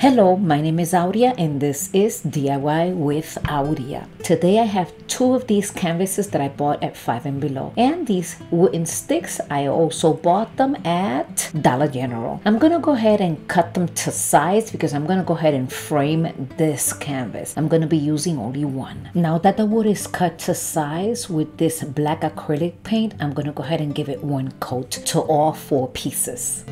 Hello, my name is Aurea and this is DIY with Aurea. Today I have two of these canvases that I bought at 5 and Below, and these wooden sticks I also bought them at Dollar General. I'm gonna go ahead and cut them to size because I'm gonna go ahead and frame this canvas. I'm gonna be using only one. Now that the wood is cut to size with this black acrylic paint, I'm gonna go ahead and give it one coat to all four pieces.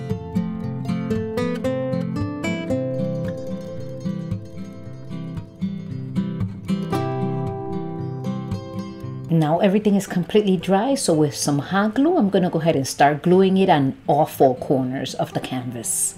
Now everything is completely dry, so with some hot glue, I'm going to go ahead and start gluing it on all four corners of the canvas.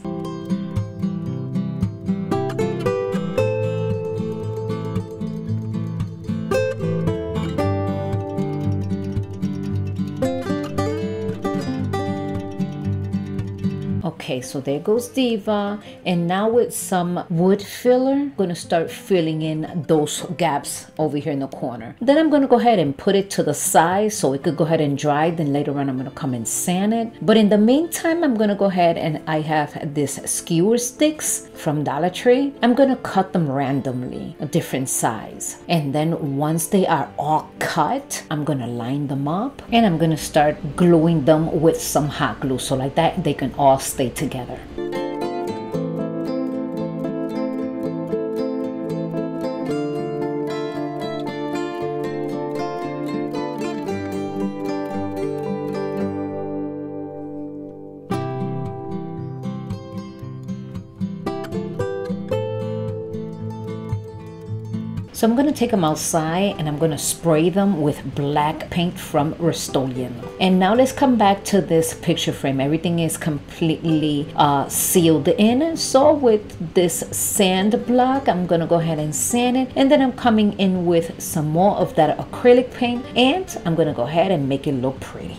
Okay, so there goes Diva, and now with some wood filler, I'm going to start filling in those gaps over here in the corner. Then I'm going to go ahead and put it to the side so it could go ahead and dry. Then later on I'm going to come and sand it. But in the meantime, I'm going to go ahead and I have this skewer sticks from Dollar Tree. I'm going to cut them randomly, a different size. And then once they are all cut, I'm going to line them up and I'm going to start gluing them with some hot glue. So like that, they can all stay together. So I'm going to take them outside and I'm going to spray them with black paint from Rust-Oleum. And now let's come back to this picture frame. Everything is completely sealed in. So with this sand block, I'm going to go ahead and sand it. And then I'm coming in with some more of that acrylic paint. And I'm going to go ahead and make it look pretty.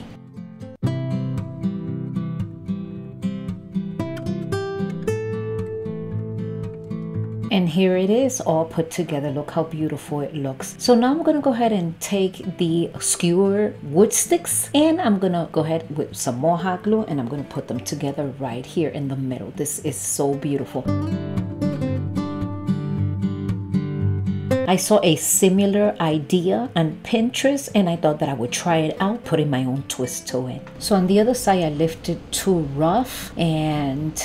And here it is all put together. Look how beautiful it looks. So now I'm going to go ahead and take the skewer wood sticks and I'm going to go ahead with some more hot glue and I'm going to put them together right here in the middle. This is so beautiful. I saw a similar idea on Pinterest and I thought that I would try it out, putting my own twist to it. So on the other side, I lifted too rough and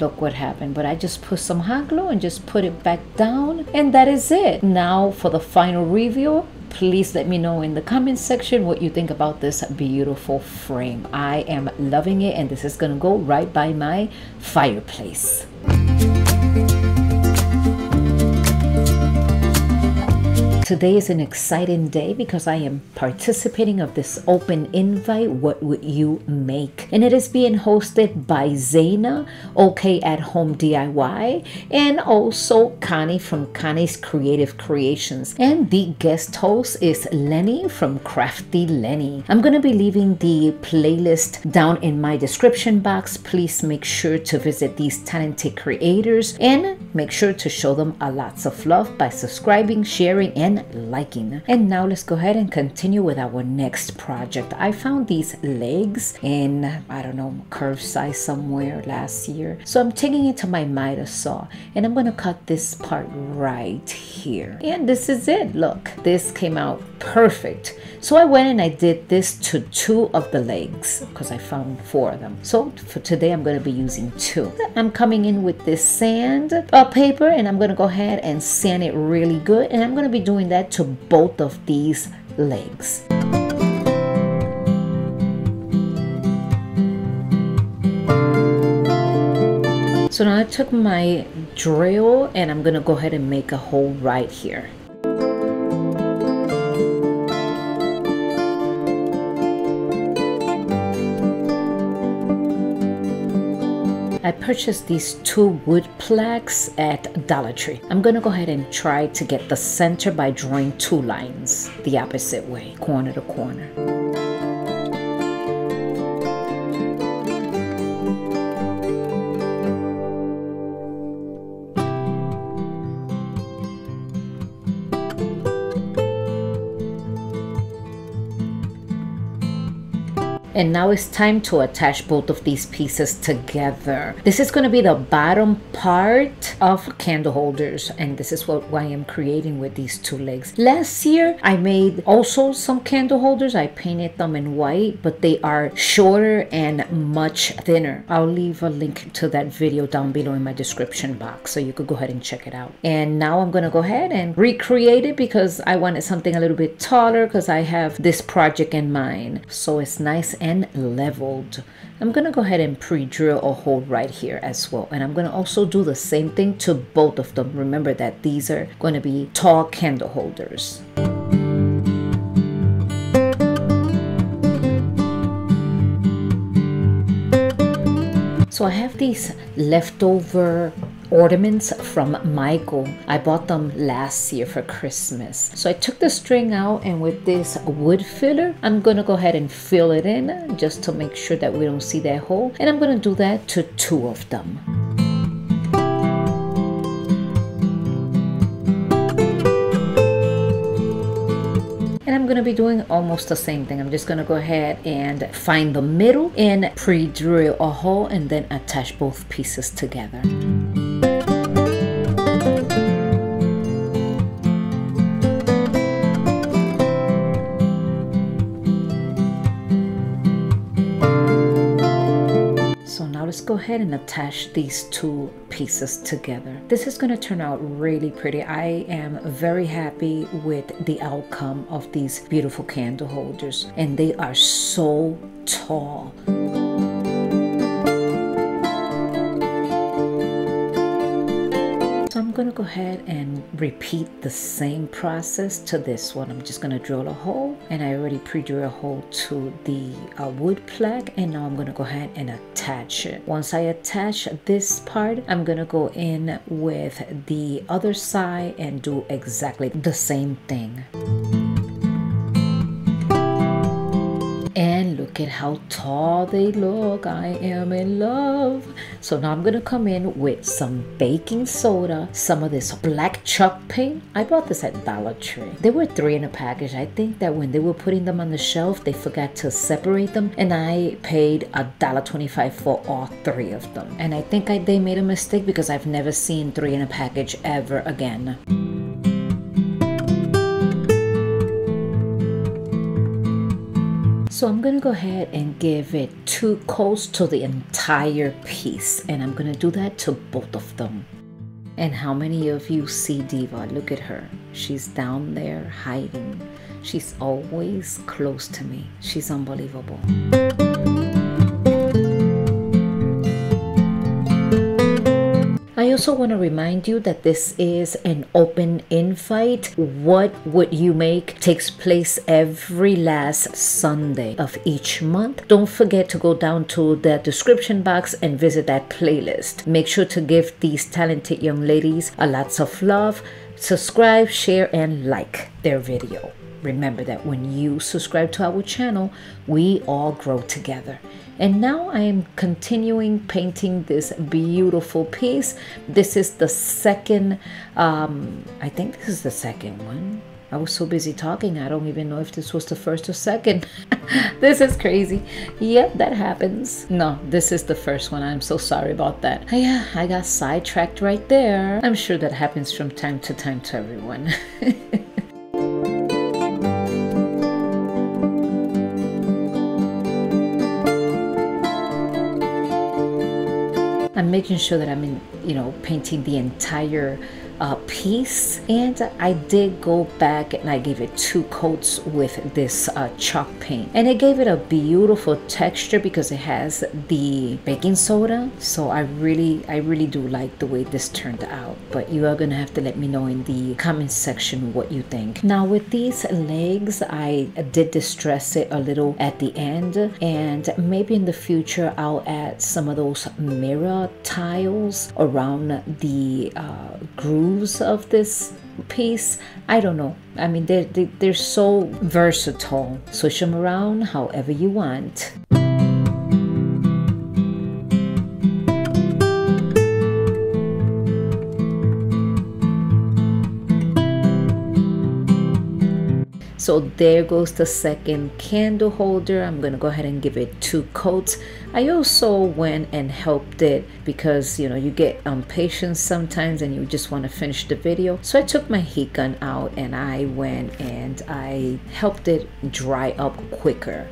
look what happened. But I just put some hot glue and just put it back down, and that is it. Now for the final review, please let me know in the comment section what you think about this beautiful frame. I am loving it, and this is gonna go right by my fireplace. Today is an exciting day because I am participating of this open invite, What Would You Make? And it is being hosted by Zaina, OK at Home DIY, and also Connie from Connie's Creative Creations. And the guest host is Lenny from Crafty Lenny. I'm going to be leaving the playlist down in my description box. Please make sure to visit these talented creators and make sure to show them a lots of love by subscribing, sharing, and liking. And now let's go ahead and continue with our next project. I found these legs in, I don't know, curve size somewhere last year. So I'm taking it to my miter saw and I'm going to cut this part right here. And this is it. Look, this came out perfect. So I went and I did this to two of the legs because I found four of them. So for today, I'm going to be using two. I'm coming in with this sand paper and I'm going to go ahead and sand it really good. And I'm going to be doing that to both of these legs. So now I took my drill and I'm going to go ahead and make a hole right here. I purchased these two wood plaques at Dollar Tree. I'm going to go ahead and try to get the center by drawing two lines the opposite way, corner to corner. And now it's time to attach both of these pieces together. This is going to be the bottom part of candle holders, and this is what I am creating with these two legs. Last year I made also some candle holders. I painted them in white, but they are shorter and much thinner. I'll leave a link to that video down below in my description box, so you could go ahead and check it out. And now I'm going to go ahead and recreate it because I wanted something a little bit taller because I have this project in mind, so it's nice and leveled. I'm going to go ahead and pre-drill a hole right here as well, and I'm going to also do the same thing to both of them. Remember that these are going to be tall candle holders. So I have these leftover ornaments from Michael. I bought them last year for Christmas. So I took the string out, and with this wood filler, I'm gonna go ahead and fill it in just to make sure that we don't see that hole. And I'm gonna do that to 2 of them. And I'm going to be doing almost the same thing. I'm just going to go ahead and find the middle and pre-drill a hole and then attach both pieces together. Let's go ahead and attach these 2 pieces together. This is going to turn out really pretty. I am very happy with the outcome of these beautiful candle holders, and they are so tall. So I'm going to go ahead and repeat the same process to this one. I'm just going to drill a hole, and I already pre-drilled a hole to the wood plaque, and now I'm going to go ahead and attach it. Once I attach this part, I'm going to go in with the other side and do exactly the same thing. And look at how tall they look. I am in love. So now I'm gonna come in with some baking soda, some of this black chalk paint. I bought this at Dollar Tree. They were 3 in a package. I think that when they were putting them on the shelf, they forgot to separate them, and I paid $1.25 for all 3 of them. And I think they made a mistake because I've never seen 3 in a package ever again. So I'm going to go ahead and give it 2 coats to the entire piece, and I'm going to do that to both of them. And how many of you see Diva? Look at her. She's down there hiding. She's always close to me. She's unbelievable. I also want to remind you that this is an open invite. What Would You Make takes place every last Sunday of each month. Don't forget to go down to the description box and visit that playlist. Make sure to give these talented young ladies a lots of love. Subscribe, share, and like their video. Remember that when you subscribe to our channel, we all grow together. And now I am continuing painting this beautiful piece. This is the second, I think this is the second one. I was so busy talking, I don't even know if this was the first or second. This is crazy. Yep, that happens. No, this is the first one. I'm so sorry about that. Yeah, I got sidetracked right there. I'm sure that happens from time to time to everyone. I'm making sure that I'm painting the entire piece, and I did go back and I gave it 2 coats with this chalk paint, and it gave it a beautiful texture because it has the baking soda. So I really do like the way this turned out, but you are gonna have to let me know in the comment section what you think. Now with these legs, I did distress it a little at the end, and maybe in the future I'll add some of those mirror tiles around the grooves of this piece. I don't know. I mean, they're so versatile. Switch them around however you want. So there goes the second candle holder. I'm gonna go ahead and give it 2 coats. I also went and helped it because you know you get impatient sometimes and you just want to finish the video. So I took my heat gun out and I went and I helped it dry up quicker.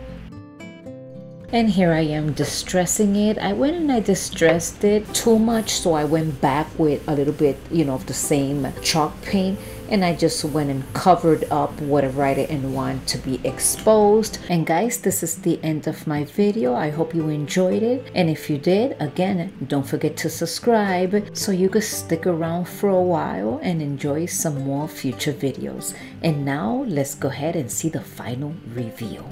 And here I am distressing it. I went and I distressed it too much, so I went back with a little bit, you know, of the same chalk paint, and I just went and covered up whatever I didn't want to be exposed. And guys, this is the end of my video. I hope you enjoyed it, and if you did, again, don't forget to subscribe so you can stick around for a while and enjoy some more future videos. And now let's go ahead and see the final reveal.